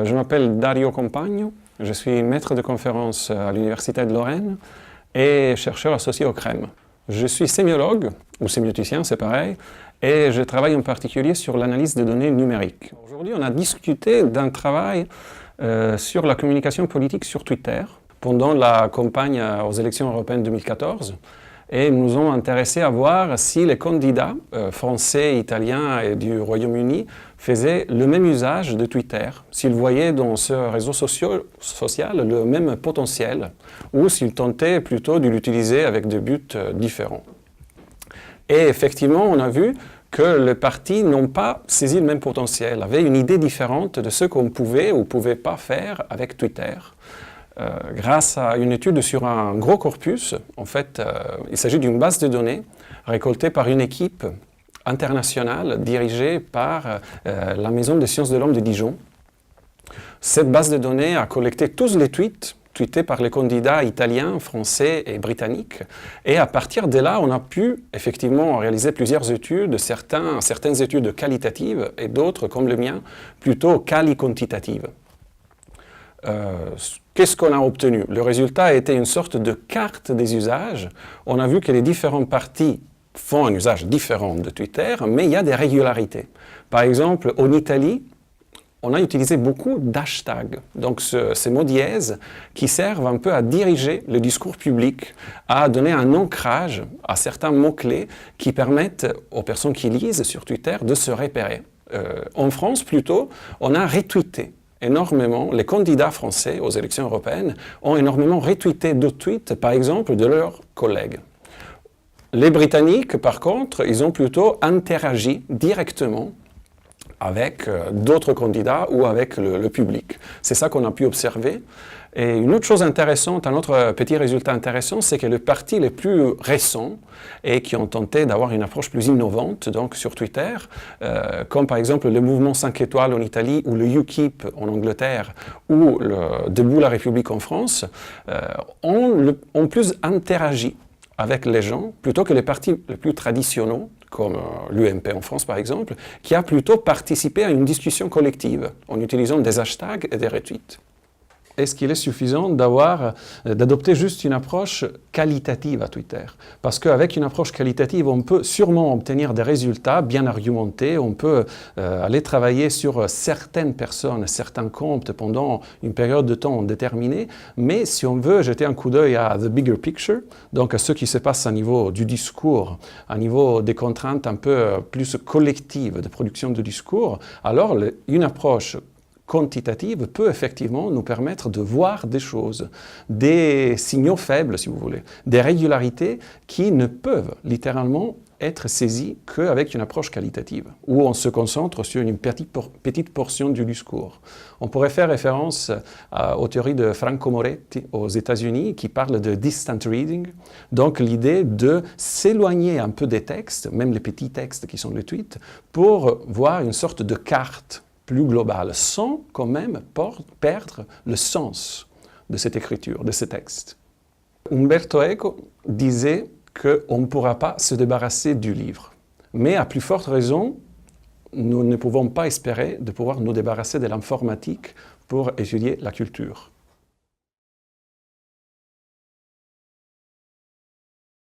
Je m'appelle Dario Compagno, je suis maître de conférence à l'Université de Lorraine et chercheur associé au CREM. Je suis sémiologue, ou sémioticien, c'est pareil, et je travaille en particulier sur l'analyse des données numériques. Aujourd'hui, on a discuté d'un travail sur la communication politique sur Twitter pendant la campagne aux élections européennes 2014. Et nous nous ont intéressés à voir si les candidats français, italiens et du Royaume-Uni faisaient le même usage de Twitter, s'ils voyaient dans ce réseau social le même potentiel, ou s'ils tentaient plutôt de l'utiliser avec des buts différents. Et effectivement, on a vu que les partis n'ont pas saisi le même potentiel, avaient une idée différente de ce qu'on pouvait ou ne pouvait pas faire avec Twitter. Grâce à une étude sur un gros corpus, en fait, il s'agit d'une base de données récoltée par une équipe internationale dirigée par la Maison des sciences de l'homme de Dijon. Cette base de données a collecté tous les tweets tweetés par les candidats italiens, français et britanniques. Et à partir de là, on a pu effectivement réaliser plusieurs études, certaines études qualitatives et d'autres, comme le mien, plutôt quali-quantitatives. Qu'est-ce qu'on a obtenu? Le résultat a été une sorte de carte des usages. On a vu que les différents partis font un usage différent de Twitter, mais il y a des régularités. Par exemple, en Italie, on a utilisé beaucoup d'hashtags, donc ces mots dièses qui servent un peu à diriger le discours public, à donner un ancrage à certains mots-clés qui permettent aux personnes qui lisent sur Twitter de se repérer. En France, plutôt, on a retweeté énormément, les candidats français aux élections européennes ont énormément retweeté d'autres tweets, par exemple, de leurs collègues. Les Britanniques, par contre, ils ont plutôt interagi directement avec d'autres candidats ou avec le public. C'est ça qu'on a pu observer. Et une autre chose intéressante, un autre petit résultat intéressant, c'est que les partis les plus récents et qui ont tenté d'avoir une approche plus innovante donc sur Twitter, comme par exemple le mouvement 5 étoiles en Italie ou le UKIP en Angleterre ou le Debout la République en France, ont plus interagi avec les gens plutôt que les partis les plus traditionnels, comme l'UMP en France par exemple, qui a plutôt participé à une discussion collective en utilisant des hashtags et des retweets. Est-ce qu'il est suffisant d'adopter juste une approche qualitative à Twitter? Parce qu'avec une approche qualitative, on peut sûrement obtenir des résultats bien argumentés, on peut aller travailler sur certaines personnes, certains comptes pendant une période de temps déterminée, mais si on veut jeter un coup d'œil à the bigger picture, donc à ce qui se passe au niveau du discours, au niveau des contraintes un peu plus collectives de production de discours, alors une approche quantitative peut effectivement nous permettre de voir des choses, des signaux faibles, si vous voulez, des régularités qui ne peuvent littéralement être saisies qu'avec une approche qualitative, où on se concentre sur une petite portion du discours. On pourrait faire référence aux théories de Franco Moretti aux États-Unis qui parlent de distant reading, donc l'idée de s'éloigner un peu des textes, même les petits textes qui sont les tweets, pour voir une sorte de carte plus globale, sans quand même perdre le sens de cette écriture, de ce texte. Umberto Eco disait qu'on ne pourra pas se débarrasser du livre. Mais à plus forte raison, nous ne pouvons pas espérer de pouvoir nous débarrasser de l'informatique pour étudier la culture.